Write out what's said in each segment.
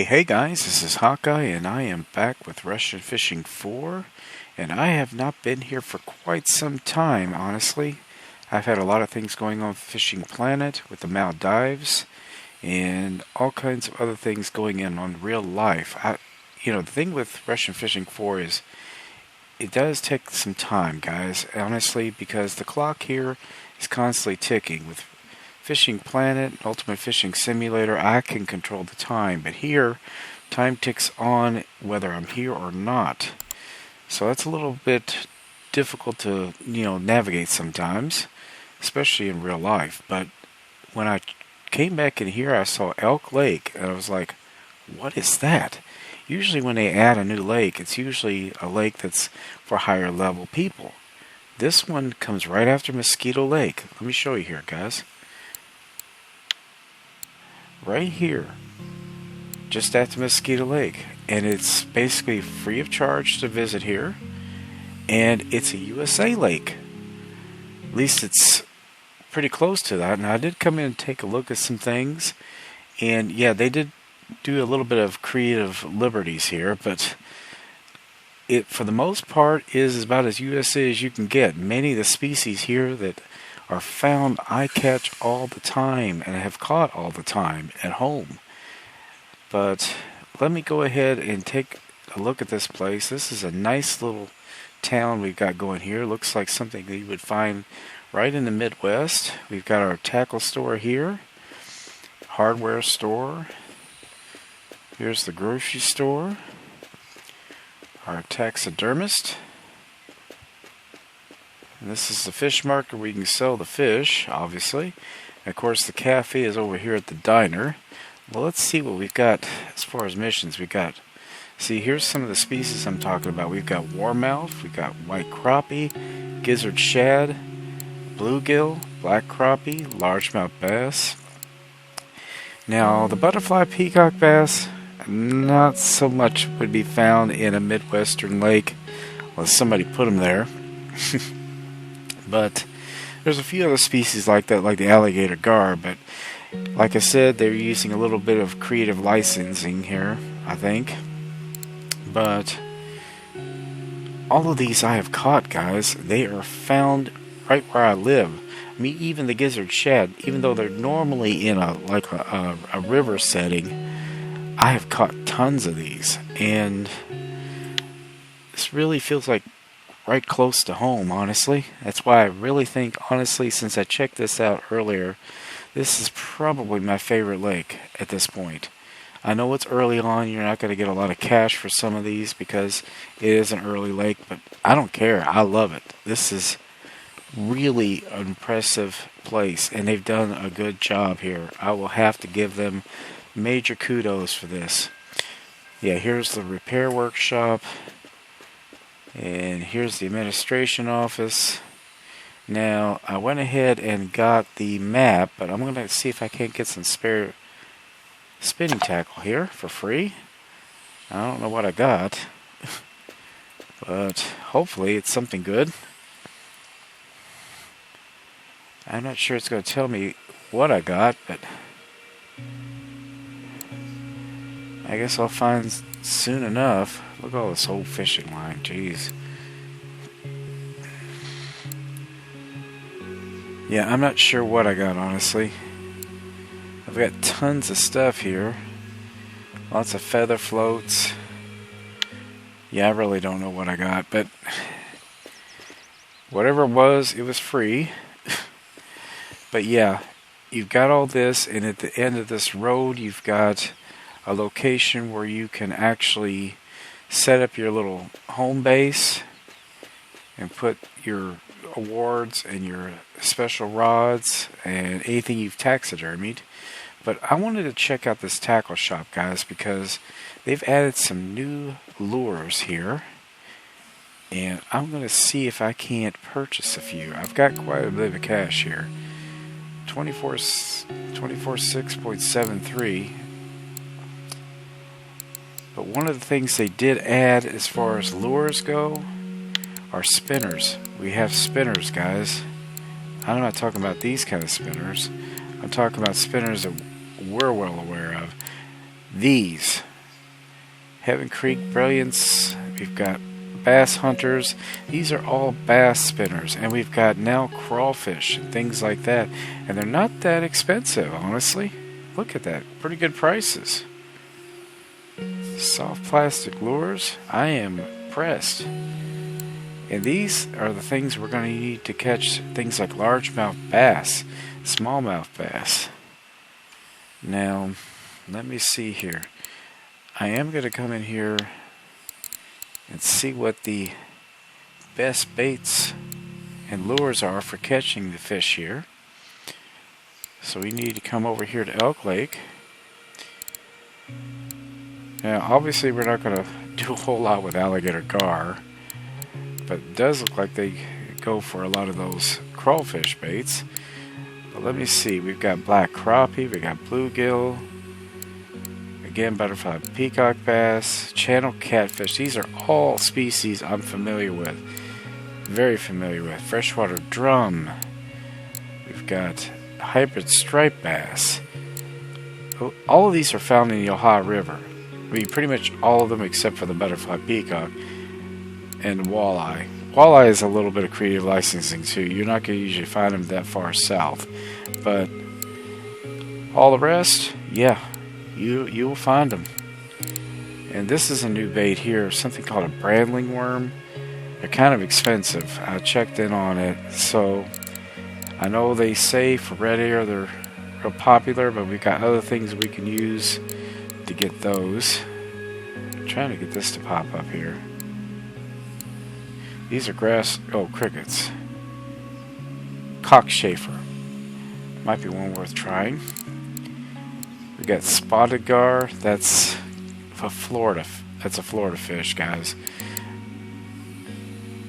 Hey guys, this is Hawkeye and I am back with Russian Fishing 4, and I have not been here for quite some time, honestly. I've had a lot of things going on Fishing Planet with the Mount Dives and all kinds of other things going on real life. The thing with Russian Fishing 4 is it does take some time, guys, honestly, because the clock here is constantly ticking. With Fishing Planet, Ultimate Fishing Simulator, I can control the time, but here, time ticks on whether I'm here or not. So that's a little bit difficult to, navigate sometimes, especially in real life. But when I came back in here, I saw Elk Lake, and I was like, what is that? Usually when they add a new lake, it's usually a lake that's for higher level people. This one comes right after Mosquito Lake. Let me show you here, guys. Right here, just after Mosquito Lake, and it's basically free of charge to visit here, and it's a USA lake. At least it's pretty close to that. And I did come in and take a look at some things, and yeah, they did do a little bit of creative liberties here, but it, for the most part, is about as USA as you can get. Many of the species here that are found I catch all the time and have caught all the time at home. But let me go ahead and take a look at this place. This is a nice little town we've got going here. Looks like something that you would find right in the Midwest. We've got our tackle store here, hardware store. Here's the grocery store, our taxidermist. And this is the fish market where you can sell the fish, obviously. And of course, the cafe is over here at the diner. Well, let's see what we've got as far as missions. See, here's some of the species I'm talking about. We've got warmouth, we've got white crappie, gizzard shad, bluegill, black crappie, largemouth bass. Now, the butterfly peacock bass, not so much would be found in a midwestern lake unless somebody put them there. But there's a few other species like that, like the alligator gar, but like I said, they're using a little bit of creative licensing here, I think. But all of these I have caught, guys. They are found right where I live. I mean, even the gizzard shad, even though they're normally in a river setting, I have caught tons of these, and this really feels like right close to home, honestly. That's why I really think, honestly, since I checked this out earlier, this is probably my favorite lake at this point. I know it's early on, you're not going to get a lot of cash for some of these because it is an early lake, but I don't care. I love it. This is really an impressive place, and they've done a good job here. I will have to give them major kudos for this. Yeah, here's the repair workshop. And here's the administration office. Now, I went ahead and got the map, but I'm going to see if I can't get some spare spinning tackle here for free. I don't know what I got, but hopefully it's something good. I'm not sure it's going to tell me what I got, but I guess I'll find soon enough. Look at all this old fishing line, jeez. Yeah, I'm not sure what I got, honestly. I've got tons of stuff here. Lots of feather floats. Yeah, I really don't know what I got, but whatever it was free. But yeah, you've got all this, and at the end of this road, you've got a location where you can actually set up your little home base and put your awards and your special rods and anything you've taxidermied. But I wanted to check out this tackle shop, guys, because they've added some new lures here. And I'm going to see if I can't purchase a few. I've got quite a bit of cash here. 24.73. But one of the things they did add as far as lures go are spinners. We have spinners, guys. I'm not talking about these kind of spinners. I'm talking about spinners that we're well aware of. These. Heaven Creek Brilliance. We've got Bass Hunters. These are all bass spinners. And we've got now crawfish and things like that. And they're not that expensive, honestly. Look at that. Pretty good prices. Soft plastic lures. I am impressed. And these are the things we're going to need to catch things like largemouth bass, smallmouth bass. Now, let me see here. I am going to come in here and see what the best baits and lures are for catching the fish here. So we need to come over here to Elk Lake. Now, obviously, we're not going to do a whole lot with alligator gar, but it does look like they go for a lot of those crawfish baits. But let me see. We've got black crappie, we got bluegill, again, butterfly peacock bass, channel catfish. These are all species I'm familiar with, very familiar with. Freshwater drum. We've got hybrid striped bass. All of these are found in the Ohio River. I mean, pretty much all of them except for the butterfly peacock and walleye. Walleye is a little bit of creative licensing too. You're not going to usually find them that far south. But all the rest, yeah, you will find them. And this is a new bait here, something called a brandling worm. They're kind of expensive. I checked in on it. So I know they say for red air they're real popular, but we've got other things we can use to get those. I'm trying to get this to pop up here. These are crickets. Cockchafer. Might be one worth trying. We got spotted gar. That's a Florida fish, guys.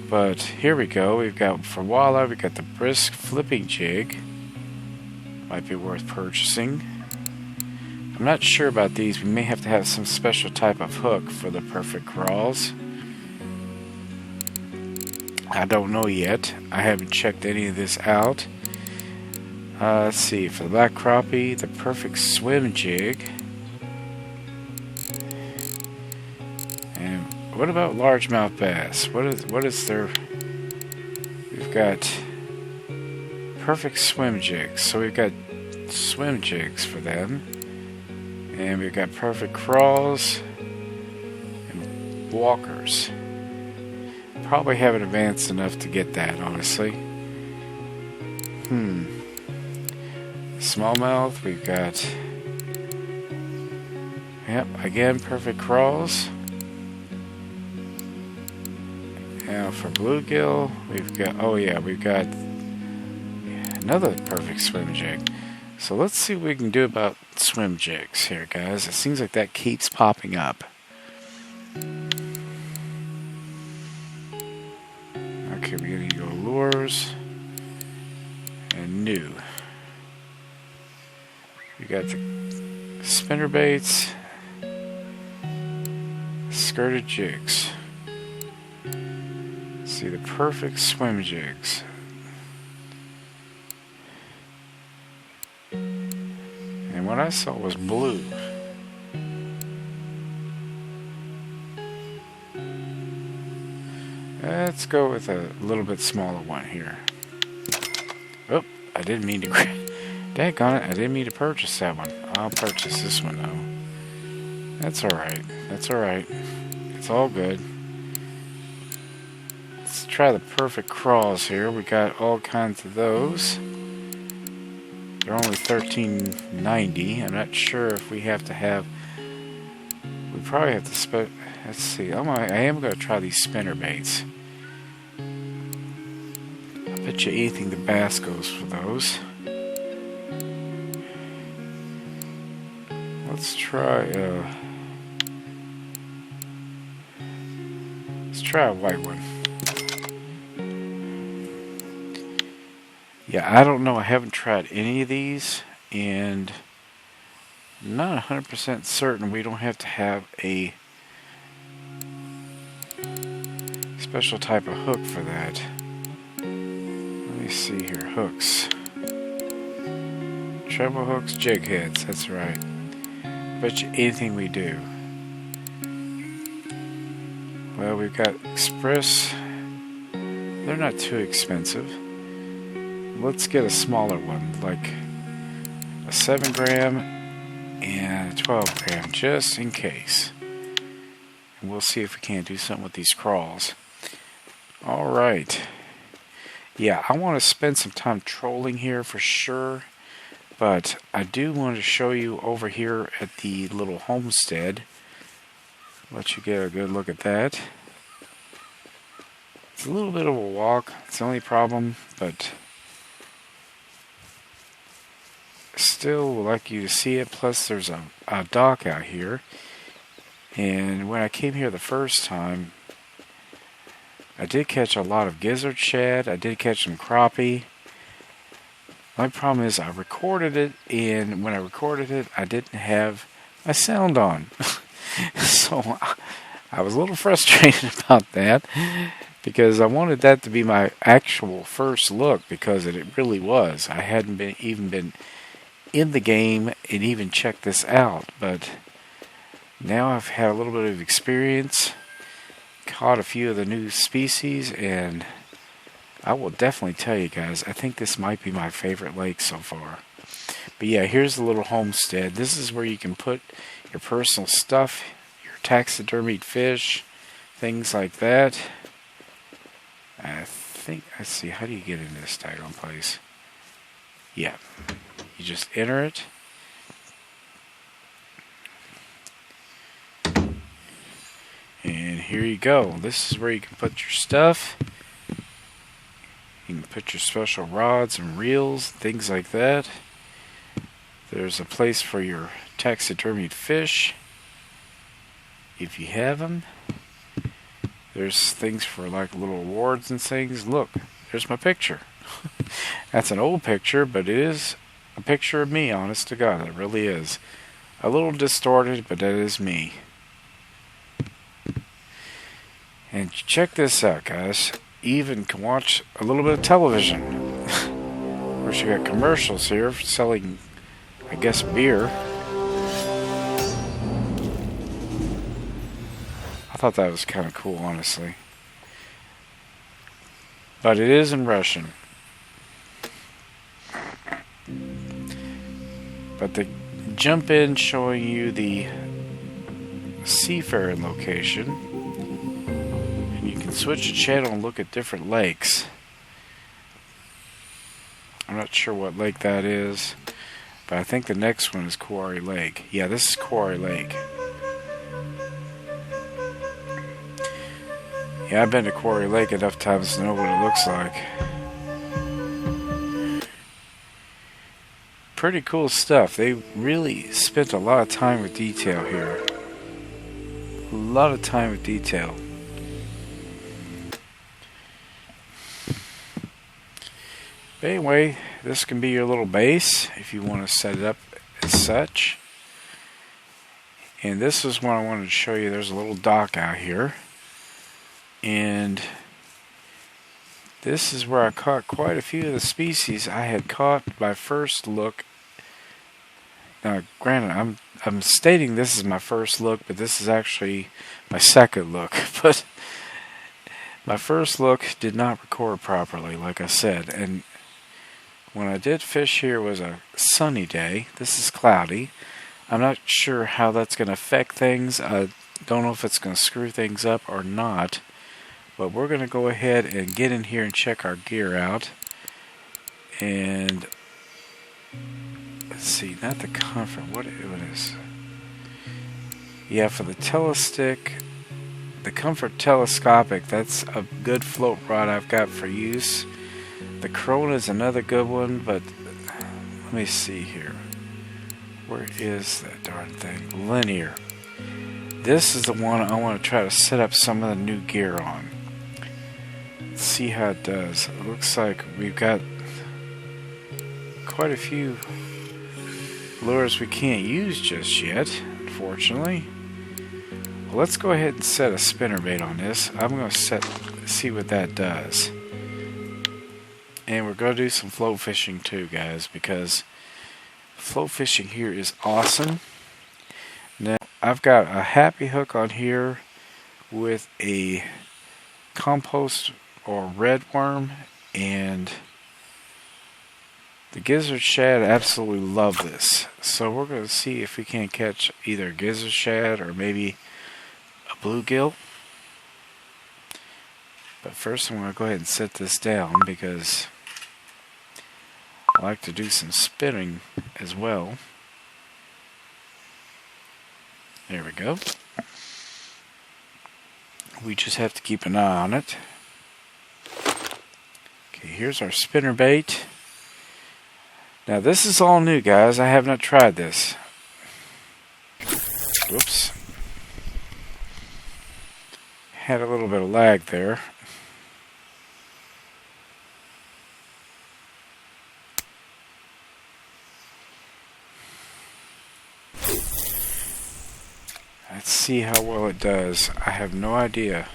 But here we go. We've got for walleye. We got the brisk flipping jig. Might be worth purchasing. I'm not sure about these. We may have to have some special type of hook for the perfect craws. I don't know yet. I haven't checked any of this out. Let's see. For the black crappie, the perfect swim jig. And what about largemouth bass? What is their... We've got perfect swim jigs. So we've got swim jigs for them. And we've got perfect craws and walkers. Probably haven't advanced enough to get that, honestly. Smallmouth, we've got... Yep, again, perfect craws. Now for bluegill, we've got... Oh yeah, we've got another perfect swim jig. So let's see what we can do about swim jigs here, guys. It seems like that keeps popping up. Okay, we're going to go lures and new. We got the spinner baits, skirted jigs. Let's see, the perfect swim jigs. And what I saw was blue. Let's go with a little bit smaller one here. Oh, I didn't mean to... Daggone it, I didn't mean to purchase that one. I'll purchase this one, though. That's alright. That's alright. It's all good. Let's try the perfect craws here. We got all kinds of those. They're only $13.90. I'm not sure if we have to have... We probably have to... Let's see. I am going to try these spinner baits. I bet you anything the bass goes for those. Let's try a white one. Yeah, I don't know. I haven't tried any of these, and I'm not 100% certain we don't have to have a special type of hook for that. Let me see here. Hooks. Treble hooks, jig heads. That's right. Bet you anything we do. Well, we've got Express. They're not too expensive. Let's get a smaller one, like a 7 gram and a 12 gram, just in case. And we'll see if we can't do something with these craws. Alright. Yeah, I want to spend some time trolling here for sure. But I do want to show you over here at the little homestead. Let you get a good look at that. It's a little bit of a walk. It's the only problem, but still would like you to see it. Plus there's a dock out here. And when I came here the first time, I did catch a lot of gizzard shad. I did catch some crappie. My problem is I recorded it, and when I recorded it, I didn't have my sound on. So I was a little frustrated about that, because I wanted that to be my actual first look, because it really was. I hadn't even been in the game and even checked this out, but now I've had a little bit of experience, caught a few of the new species, and I will definitely tell you guys, I think this might be my favorite lake so far. But yeah, here's the little homestead. This is where you can put your personal stuff, your taxidermied fish, things like that. Let's see, how do you get into this daggone place? Yeah, you just enter it. And here you go. This is where you can put your stuff. You can put your special rods and reels, things like that. There's a place for your taxidermied fish, if you have them. There's things for like little awards and things. Look, there's my picture. That's an old picture, but it is a picture of me, honest to God. It really is. A little distorted, but that is me. And check this out, guys. You even can watch a little bit of television. Of course, you got commercials here selling, I guess, beer. I thought that was kind of cool, honestly. But it is in Russian. But they jump in showing you the seafaring location. And you can switch the channel and look at different lakes. I'm not sure what lake that is, but I think the next one is Quarry Lake. Yeah, this is Quarry Lake. Yeah, I've been to Quarry Lake enough times to know what it looks like. Pretty cool stuff. They really spent a lot of time with detail here. A lot of time with detail. But anyway, this can be your little base if you want to set it up as such. And this is what I wanted to show you. There's a little dock out here. And this is where I caught quite a few of the species I had caught my first look. Now, granted, I'm stating this is my first look, but this is actually my second look. But my first look did not record properly, like I said. And when I did fish here, it was a sunny day. This is cloudy. I'm not sure how that's going to affect things. I don't know if it's going to screw things up or not. But we're going to go ahead and get in here and check our gear out. And let's see, not the comfort. What is? Yeah, for the telestick, the Comfort Telescopic, that's a good float rod I've got for use. The Corona is another good one, but let me see here. Where is that darn thing? Linear. This is the one I want to try to set up some of the new gear on. Let's see how it does. It looks like we've got quite a few lures we can't use just yet, unfortunately. Well, let's go ahead and set a spinnerbait on this. I'm going to see what that does. And we're going to do some float fishing too, guys, because float fishing here is awesome. Now, I've got a happy hook on here with a compost or red worm, and the Gizzard Shad absolutely love this. So we're going to see if we can't catch either a Gizzard Shad or maybe a bluegill. But first I'm going to go ahead and set this down because I like to do some spinning as well. There we go. We just have to keep an eye on it. Okay, here's our spinnerbait. Now this is all new, guys. I have not tried this. Whoops. Had a little bit of lag there. Let's see how well it does. I have no idea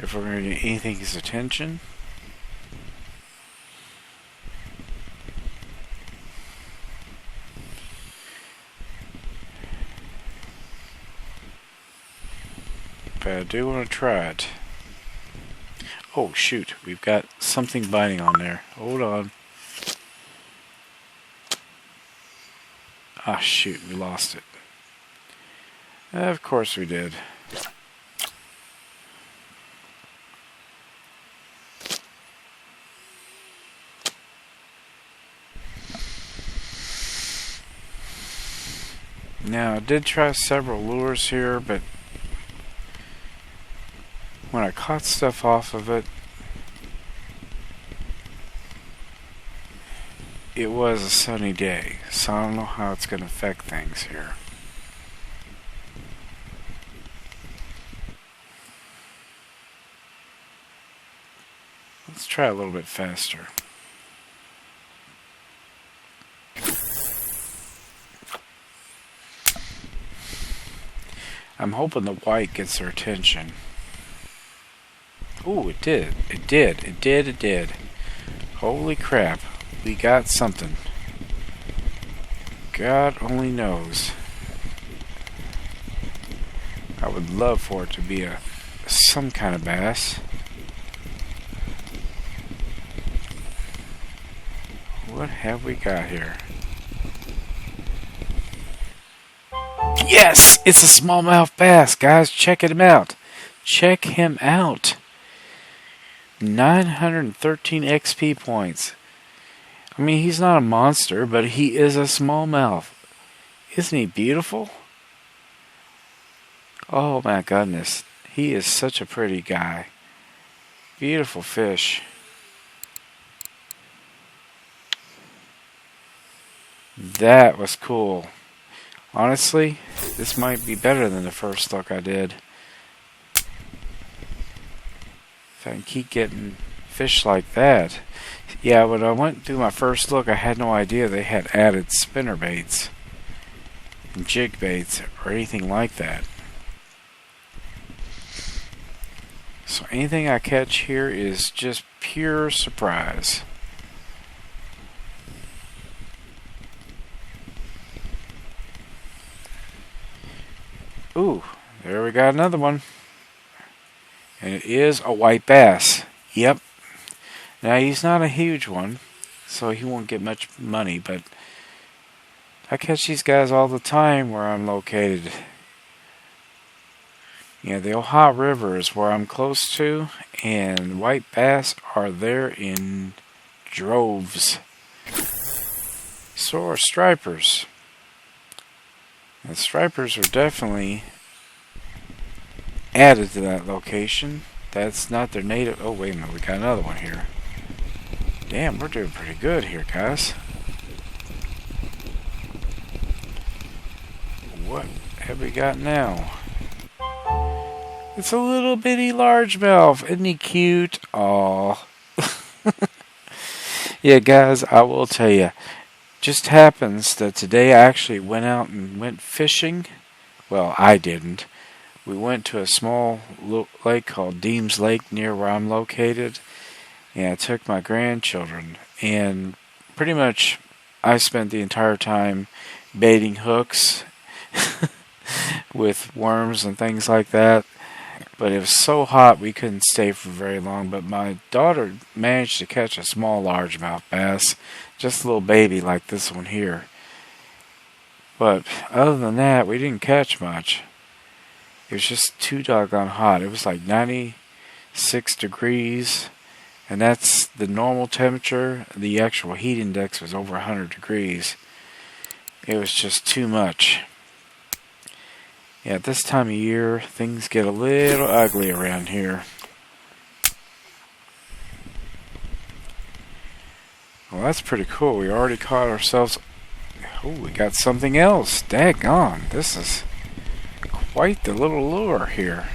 if we're going to get anything's attention. But I do want to try it. Oh shoot, we've got something biting on there. Hold on. Ah shoot, we lost it. Of course we did. Now I did try several lures here, but when I caught stuff off of it, it was a sunny day, so I don't know how it's going to affect things here. Let's try a little bit faster. I'm hoping the white gets their attention. Ooh, it did. It did. It did. It did. Holy crap. We got something. God only knows. I would love for it to be some kind of bass. What have we got here? Yes! It's a smallmouth bass, guys. Check him out. Check him out. 913 XP points. I mean, he's not a monster, but he is a smallmouth. Isn't he beautiful? Oh my goodness. He is such a pretty guy. Beautiful fish. That was cool. Honestly, this might be better than the first look I did. If I can keep getting fish like that. Yeah, when I went through my first look, I had no idea they had added spinner baits and jig baits or anything like that. So anything I catch here is just pure surprise. Ooh, there we got another one. And it is a white bass. Yep. Now, he's not a huge one, so he won't get much money, but I catch these guys all the time where I'm located. Yeah, the Ohio River is where I'm close to, and white bass are there in droves. So are stripers. And stripers are definitely added to that location. That's not their native. Oh, wait a minute. We got another one here. Damn, we're doing pretty good here, guys. what have we got now? It's a little bitty largemouth. Isn't he cute? Aw. Yeah, guys, I will tell you. Just happens that today I actually went out and went fishing. Well, I didn't. We went to a small lake called Deems Lake near where I'm located. And I took my grandchildren. And pretty much I spent the entire time baiting hooks with worms and things like that. But it was so hot we couldn't stay for very long. But my daughter managed to catch a small largemouth bass. Just a little baby like this one here. But other than that, we didn't catch much. It was just too doggone hot. It was like 96 degrees. And that's the normal temperature. The actual heat index was over 100 degrees. It was just too much. Yeah, at this time of year, things get a little ugly around here. Well, that's pretty cool. We already caught ourselves... Oh, we got something else. Daggone. This is quite the little lure here.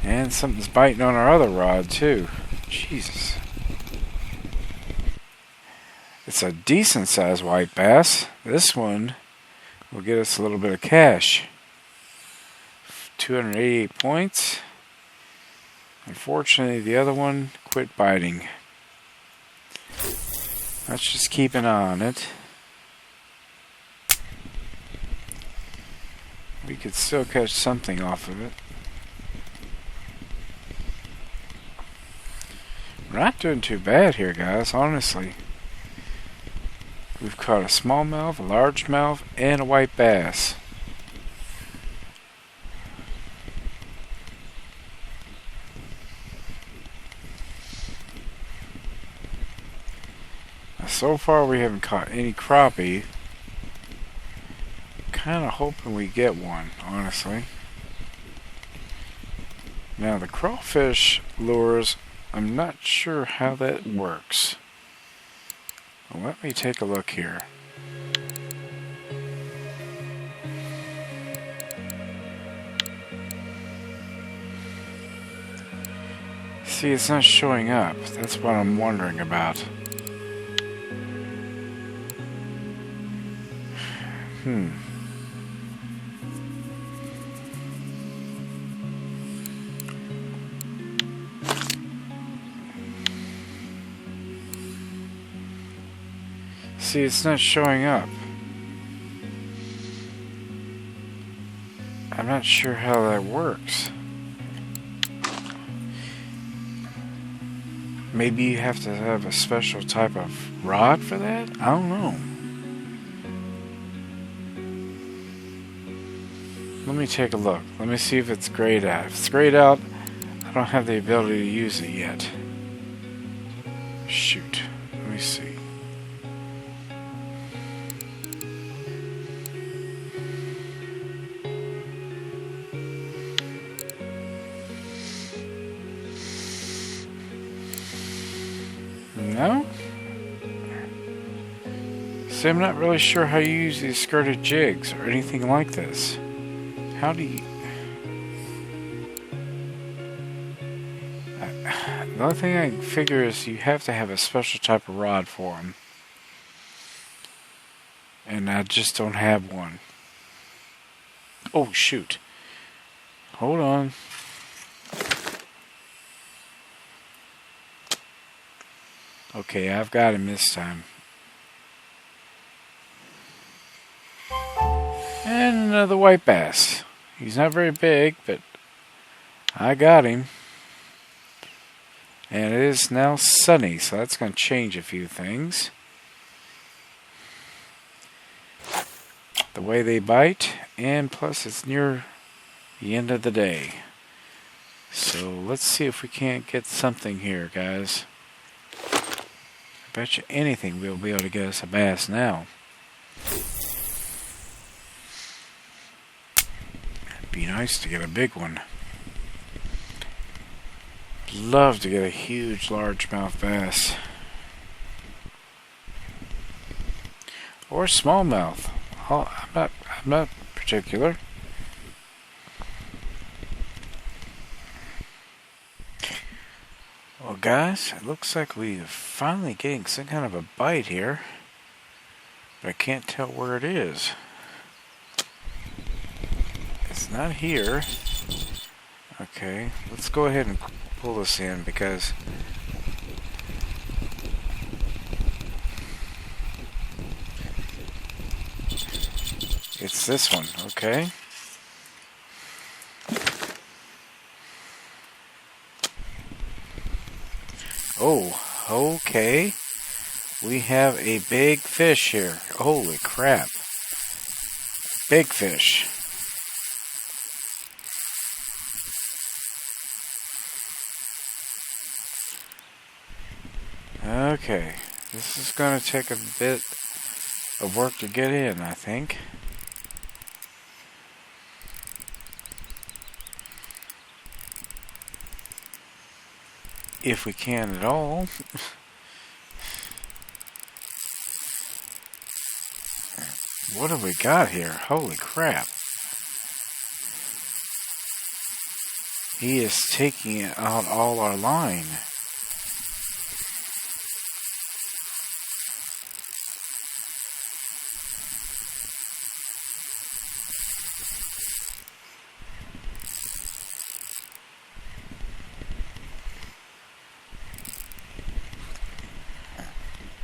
And something's biting on our other rod, too. Jesus. It's a decent-sized white bass. This one will get us a little bit of cash. 288 points. Unfortunately, the other one quit biting. Let's just keep an eye on it. We could still catch something off of it. We're not doing too bad here, guys, honestly. We've caught a smallmouth, a largemouth, and a white bass. So far we haven't caught any crappie. Kinda hoping we get one, honestly. Now the crawfish lures, I'm not sure how that works. Well, let me take a look here. See, it's not showing up. That's what I'm wondering about. See, it's not showing up. I'm not sure how that works. Maybe you have to have a special type of rod for that? I don't know. Let me take a look. Let me see if it's grayed out. If it's grayed out, I don't have the ability to use it yet. Shoot. Let me see. No? See, I'm not really sure how you use these skirted jigs or anything like this. How do you... The only thing I can figure is you have to have a special type of rod for them. And I just don't have one. Oh, shoot. Hold on. Okay, I've got him this time. And another white bass. He's not very big, but I got him. And it is now sunny, so that's going to change a few things. The way they bite, and plus it's near the end of the day. So let's see if we can't get something here, guys. I bet you anything we'll be able to get us a bass now. It'd be nice to get a big one. Love to get a huge largemouth bass. or smallmouth. Oh, I'm not particular. Well, guys, it looks like we're finally getting some kind of a bite here, but I can't tell where it is. It's not here. Okay, let's go ahead and pull this in because it's this one, okay? Oh, okay. We have a big fish here. Holy crap. Big fish. Okay, this is going to take a bit of work to get in, I think. If we can at all. What have we got here? Holy crap. He is taking out all our line.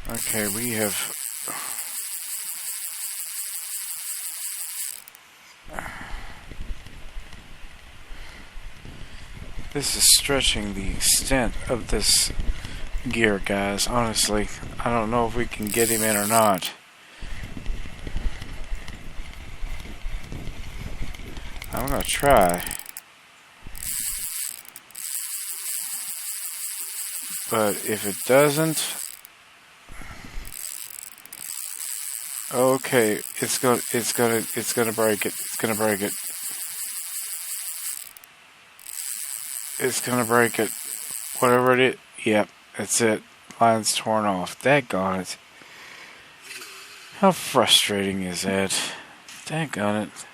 Okay, we have... This is stretching the extent of this gear, guys. Honestly, I don't know if we can get him in or not. I'm gonna try. But if it doesn't... Okay, it's gonna break it. It's gonna break it. It's gonna break it. Whatever it is. Yep, that's it. Line's torn off. Daggone it. How frustrating is that? Daggone it.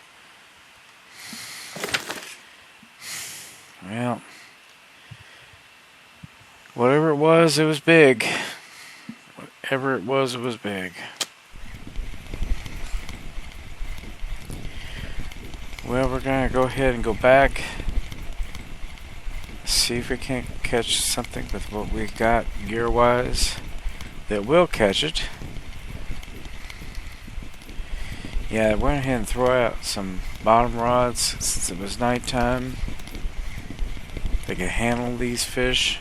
Well, whatever it was big. Whatever it was big. Well, we're gonna go ahead and go back. See if we can't catch something with what we got gear-wise that will catch it. Yeah, I went ahead and threw out some bottom rods since it was nighttime. They can handle these fish.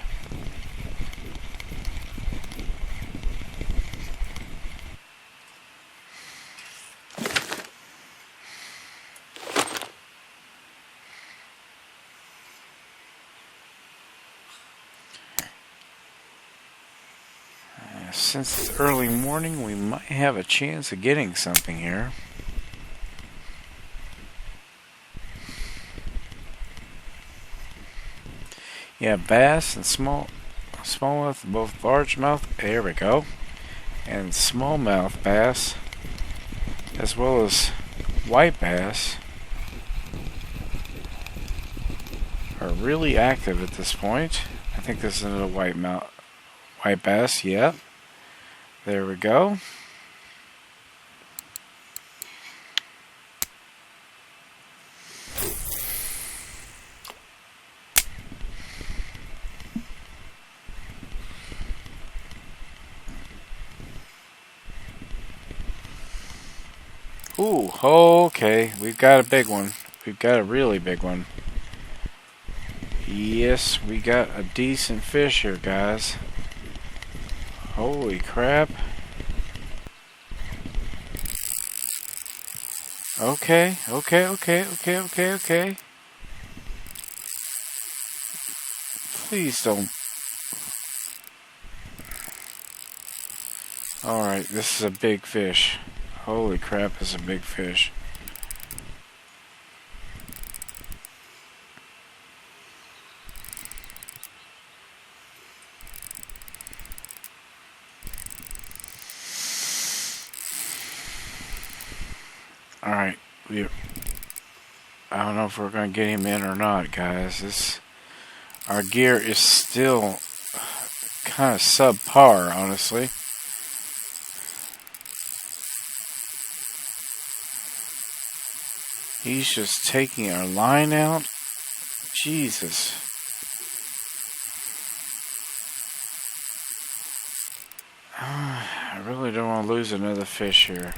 Since it's early morning, we might have a chance of getting something here. Yeah, bass and smallmouth, both largemouth, there we go, and smallmouth bass, as well as white bass, are really active at this point. I think this is a white bass, yeah. There we go. Ooh, okay. We've got a big one. We've got a really big one. Yes, we got a decent fish here, guys. Holy crap. Okay. Please don't. Alright, this is a big fish. Holy crap, this is a big fish. Alright, I don't know if we're going to get him in or not, guys. Our gear is still kind of subpar, honestly. He's just taking our line out. Jesus. I really don't want to lose another fish here.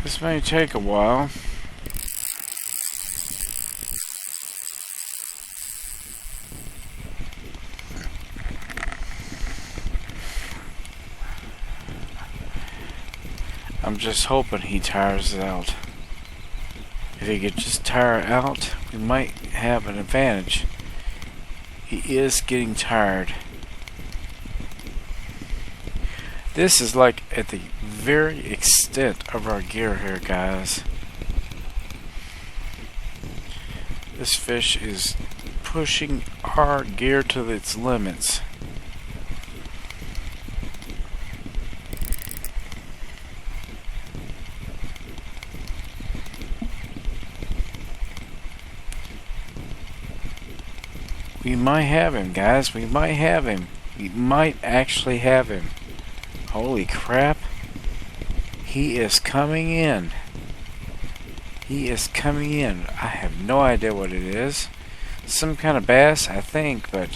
This may take a while. I'm just hoping he tires out. If he could just tire out, we might have an advantage. He is getting tired. This is like at the very extent of our gear here, guys. This fish is pushing our gear to its limits. We might have him, guys. We might have him. We might actually have him. Holy crap. He is coming in. He is coming in. I have no idea what it is. Some kind of bass, I think, but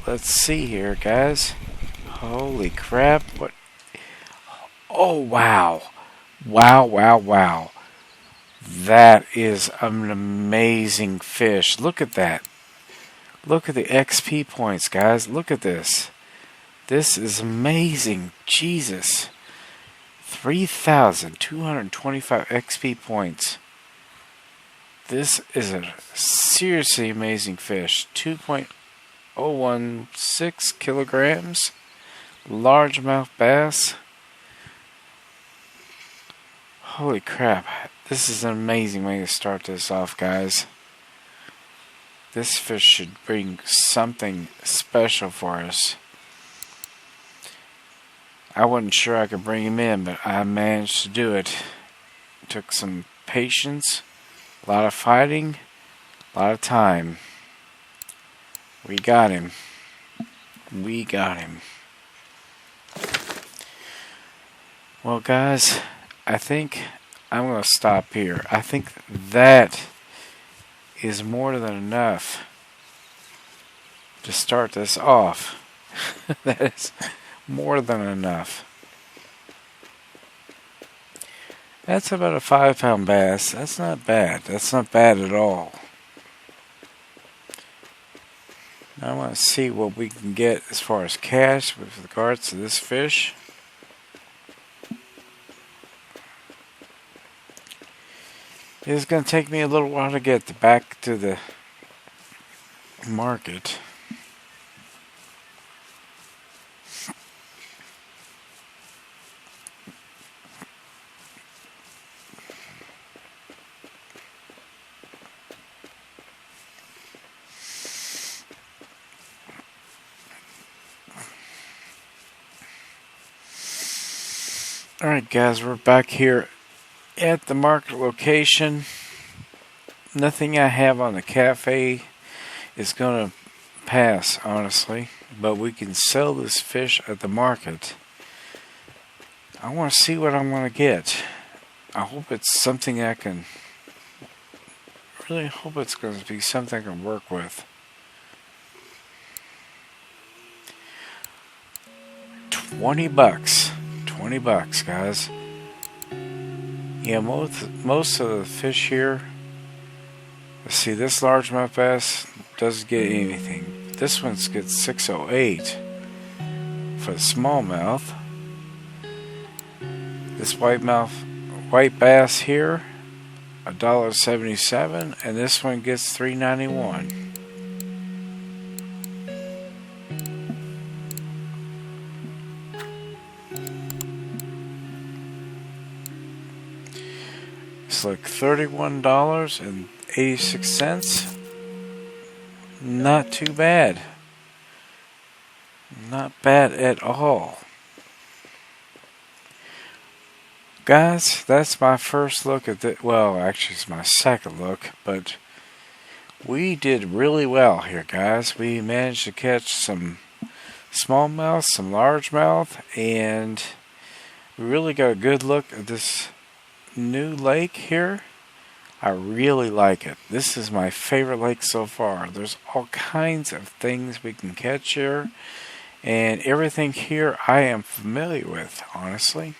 let's see here, guys. Holy crap. What? Oh, wow. Wow, wow, wow. That is an amazing fish. Look at that. Look at the XP points, guys. Look at this. This is amazing. Jesus. 3,225 XP points. This is a seriously amazing fish. 2.016 kilograms. Largemouth bass. Holy crap. This is an amazing way to start this off, guys. This fish should bring something special for us. I wasn't sure I could bring him in, but I managed to do it. It took some patience, a lot of fighting, a lot of time. We got him. We got him. Well, guys, I think I'm going to stop here. I think that is more than enough to start this off. That is more than enough. That's about a 5-pound bass. That's not bad. That's not bad at all. Now I want to see what we can get as far as cash with regards to this fish. It's going to take me a little while to get back to the market. Alright guys, we're back here at the market location. Nothing I have on the cafe is going to pass, honestly, but we can sell this fish at the market. I want to see what I'm going to get. I hope it's something I can, really hope it's going to be something I can work with. $20. $20, guys. Yeah, most of the fish here. Let's see, this largemouth bass doesn't get anything. This one's gets 608 for the smallmouth. This white bass here, $1.77, and this one gets $3.91. looks like $31.86. Not too bad. Not bad at all. Guys, that's my first look at the, well, actually it's my second look, but we did really well here, guys. We managed to catch some smallmouth, some largemouth, and we really got a good look at this new lake here. I really like it. This is my favorite lake so far. There's all kinds of things we can catch here, and everything here I am familiar with, honestly.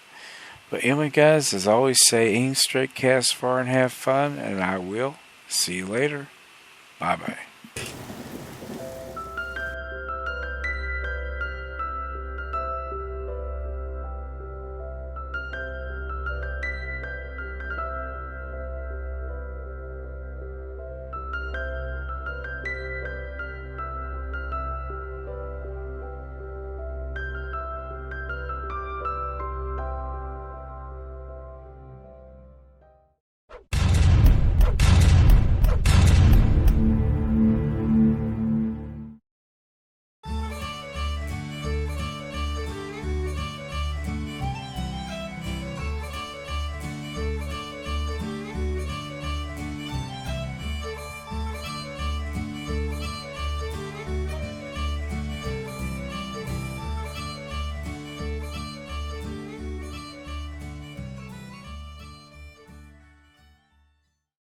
But anyway, guys, as I always say, aim straight, cast far, and have fun, and I will see you later. Bye-bye.